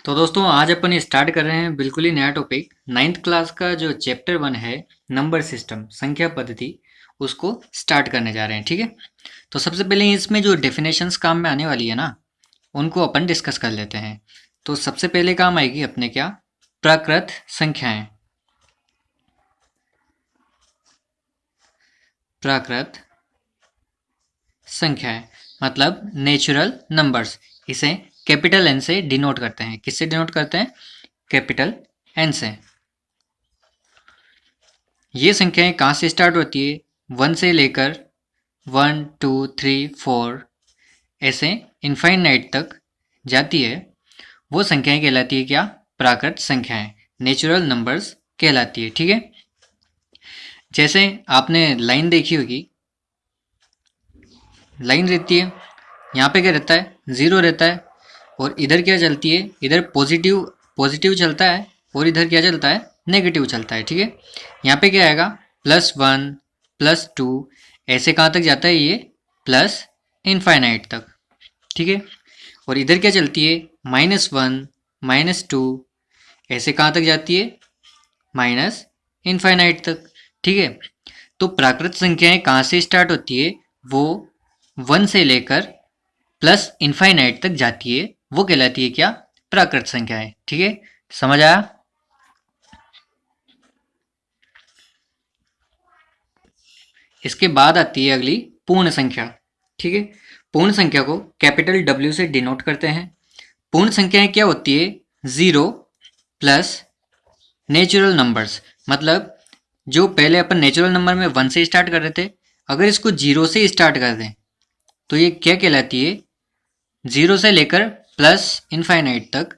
तो दोस्तों आज अपन स्टार्ट कर रहे हैं बिल्कुल ही नया टॉपिक। नाइन्थ क्लास का जो चैप्टर 1 है, नंबर सिस्टम, संख्या पद्धति, उसको स्टार्ट करने जा रहे हैं। ठीक है, तो सबसे पहले इसमें जो डेफिनेशंस काम में आने वाली है ना, उनको अपन डिस्कस कर लेते हैं। तो सबसे पहले काम आएगी अपने क्या, प्राकृत संख्याएं। प्राकृत संख्याएं मतलब नेचुरल नंबर्स। इसे कैपिटल एन से डिनोट करते हैं। किससे डिनोट करते हैं? कैपिटल एन से। ये संख्याएं कहाँ से स्टार्ट होती है? 1 से लेकर 1 2 3 4 ऐसे इनफाइनाइट तक जाती है। वो संख्याएं कहलाती है क्या? प्राकृत संख्याएं, नेचुरल नंबर्स कहलाती है। ठीक है, जैसे आपने लाइन देखी होगी, लाइन रहती है, यहाँ पे क्या रहता है? 0 रहता है, और इधर क्या चलती है? इधर पॉजिटिव पॉजिटिव चलता है, और इधर क्या चलता है? नेगेटिव चलता है। ठीक है, यहाँ पे क्या आएगा? +1 +2 ऐसे कहाँ तक जाता है? ये प्लस इनफाइनाइट तक। ठीक है, और इधर क्या चलती है? -1 -2 ऐसे कहाँ तक जाती है? माइनस इनफाइनाइट तक। ठीक है, तो प्राकृत संख्याएं कहाँ से स्टार्ट होती है? वो 1 से लेकर प्लस इनफाइनाइट तक जाती है, वो कहलाती है क्या? प्राकृत संख्याएं। ठीक है, समझ आया? इसके बाद आती है अगली पूर्ण संख्या। ठीक है, पूर्ण संख्या को कैपिटल W से डिनोट करते हैं। पूर्ण संख्याएं क्या होती है? 0 प्लस नेचुरल नंबर्स, मतलब जो पहले अपन नेचुरल नंबर में 1 से स्टार्ट कर रहे थे, अगर इसको 0 से स्टार्ट कर दें तो ये क्या कहलाती है? 0 से लेकर प्लस इनफाइनाइट तक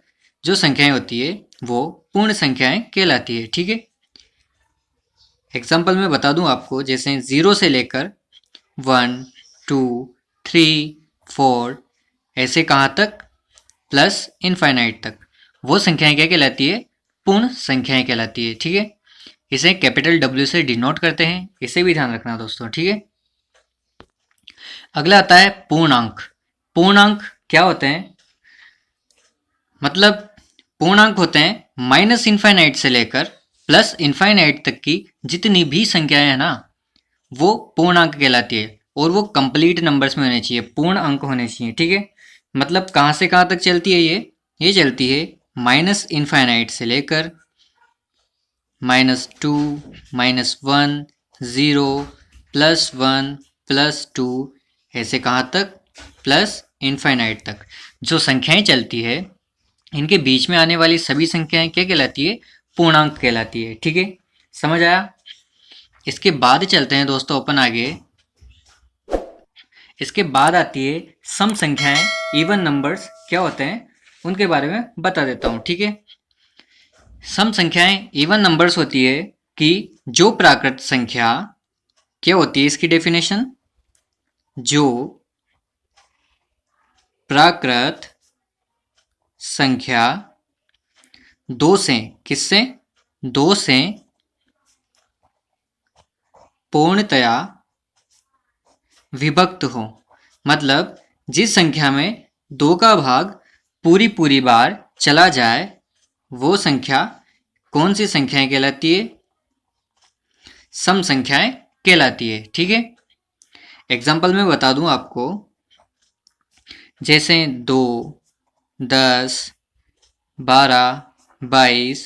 जो संख्याएं होती है वो पूर्ण संख्याएं कहलाती है। ठीक है, एग्जाम्पल में बता दूं आपको, जैसे 0 से लेकर 1 2 3 4 ऐसे कहाँ तक? प्लस इनफाइनाइट तक, वो संख्याएं क्या कहलाती है? पूर्ण संख्याएं कहलाती है। ठीक है, इसे कैपिटल W से डिनोट करते हैं, इसे भी ध्यान रखना दोस्तों। ठीक है, अगला आता है पूर्णांक। पूर्णांक क्या होते हैं? मतलब पूर्णांक होते हैं माइनस इनफाइनाइट से लेकर प्लस इनफाइनाइट तक की जितनी भी संख्याएं हैं ना, वो पूर्णांक कहलाती है, और वो कंप्लीट नंबर्स में होने चाहिए, पूर्ण अंक होने चाहिए। ठीक है, मतलब कहाँ से कहाँ तक चलती है ये चलती है माइनस इनफाइनाइट से लेकर -2 -1 0 +1 +2 ऐसे कहाँ तक? प्लस इनफाइनाइट तक जो संख्याएं चलती है, इनके बीच में आने वाली सभी संख्याएं क्या कहलाती है? पूर्णांक कहलाती है। ठीक है, समझ आया? इसके बाद चलते हैं दोस्तों अपन आगे। इसके बाद आती है सम संख्याएं, इवन नंबर्स क्या होते हैं उनके बारे में बता देता हूँ। ठीक है, सम संख्याएं इवन नंबर्स होती है कि जो प्राकृत संख्या क्या होती है? इसकी डेफिनेशन, जो प्राकृत संख्या 2 से, किससे? 2 से पूर्णतया विभक्त हो, मतलब जिस संख्या में 2 का भाग पूरी बार चला जाए, वो संख्या कौन सी संख्याएं कहलाती है? सम संख्याएं कहलाती है। ठीक है, एग्जाम्पल में बता दूं आपको, जैसे 2 10 12 22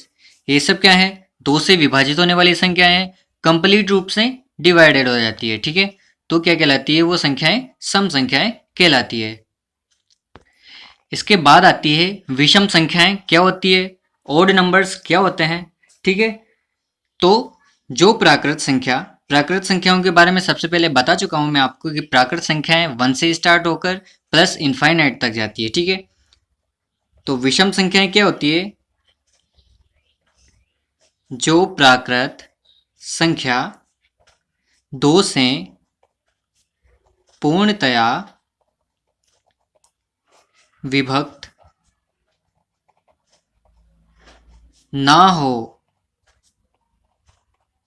ये सब क्या है? 2 से विभाजित होने वाली संख्याएं हैं, कंप्लीट रूप से डिवाइडेड हो जाती है। ठीक है, तो क्या कहलाती है? वो संख्याएं सम संख्याएं कहलाती है। इसके बाद आती है विषम संख्याएं। क्या होती है? ऑड नंबर्स क्या होते हैं? ठीक है, तो जो प्राकृत संख्याओं के बारे में सबसे पहले बता चुका हूं मैं आपको कि प्राकृत संख्याएं 1 से स्टार्ट होकर प्लस इनफाइनाइट तक जाती है। ठीक है, तो विषम संख्याएं क्या होती है? जो प्राकृत संख्या 2 से पूर्णतया विभक्त ना हो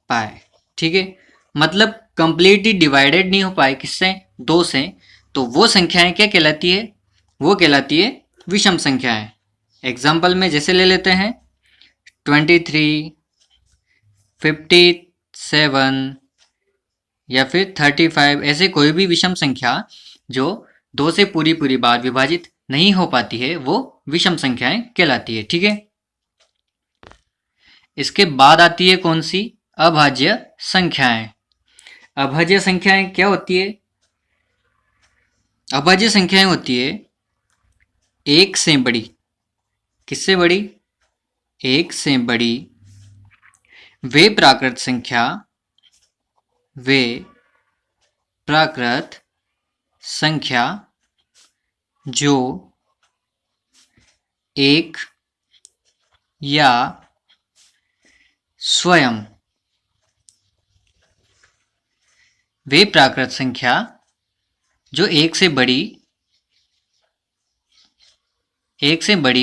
पाए। ठीक है, मतलब कंप्लीटली डिवाइडेड नहीं हो पाए, किससे? 2 से, तो वो संख्याएं क्या कहलाती है? वो कहलाती है विषम संख्याएं। एग्जाम्पल में जैसे ले लेते हैं 23, 57 या फिर 35, ऐसे कोई भी विषम संख्या जो 2 से पूरी पूरी बार विभाजित नहीं हो पाती है वो विषम संख्याएं कहलाती है। ठीक है, इसके बाद आती है कौन सी? अभाज्य संख्याएं। अभाज्य संख्याएं क्या होती है? अभाज्य संख्याएं होती है एक से बड़ी। किससे बड़ी? एक से बड़ी वे प्राकृत संख्या, वे प्राकृत संख्या जो एक या स्वयं, वे प्राकृत संख्या जो एक से बड़ी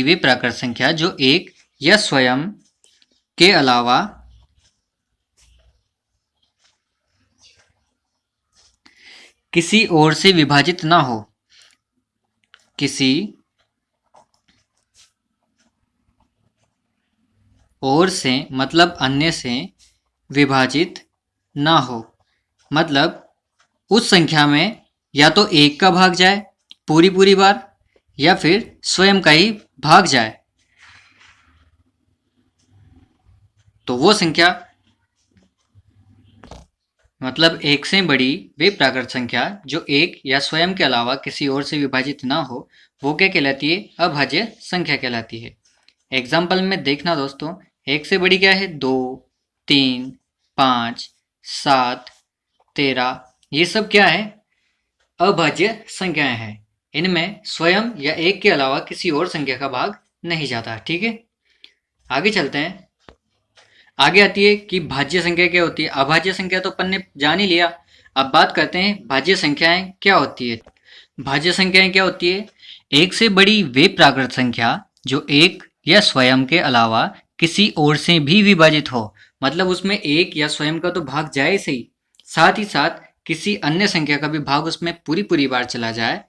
वे प्राकृत संख्या जो एक या स्वयं के अलावा किसी और से विभाजित ना हो, किसी और से मतलब अन्य से विभाजित ना हो। मतलब उस संख्या में या तो एक का भाग जाए पूरी पूरी बार या फिर स्वयं का ही भाग जाए, तो वो संख्या, मतलब एक से बड़ी वे प्राकृत संख्या जो एक या स्वयं के अलावा किसी और से विभाजित ना हो, वो क्या कहलाती है? अभाज्य संख्या कहलाती है। एग्जाम्पल में देखना दोस्तों, एक से बड़ी क्या है? 2, 3, 5, 7, 13, ये सब क्या है? अभाज्य संख्याएं हैं। इनमें स्वयं या एक के अलावा किसी और संख्या का भाग नहीं जाता। ठीक है, आगे चलते हैं। आगे आती है कि भाज्य संख्या क्या होती है। अभाज्य संख्या तो अपन ने जान ही लिया। अब बात करते हैं भाज्य संख्याएं क्या होती है। भाज्य संख्याएं क्या होती है? एक से बड़ी वे प्राकृत संख्या जो एक या स्वयं के अलावा किसी और से भी विभाजित हो। मतलब उसमें एक या स्वयं का तो भाग जाए सही, साथ ही साथ किसी अन्य संख्या का भी भाग उसमें पूरी पूरी बार चला जाए,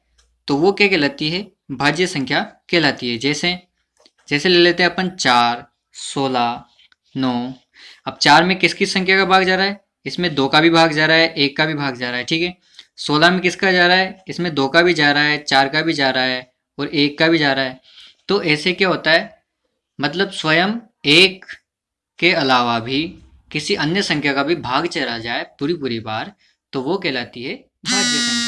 तो वो क्या कहलाती है? भाज्य संख्या कहलाती है। जैसे ले लेते हैं अपन 4, 16, 9। अब 4 में किस किस संख्या का भाग जा रहा है? इसमें 2 का भी भाग जा रहा है, 1 का भी भाग जा रहा है। ठीक है, 16 में किसका जा रहा है? इसमें 2 का भी जा रहा है, 4 का भी जा रहा है और 1 का भी जा रहा है। तो ऐसे क्या होता है? मतलब स्वयं एक के अलावा भी किसी अन्य संख्या का भी भाग चला जाए पूरी पूरी बार, तो वो कहलाती है भाज्य संख्या।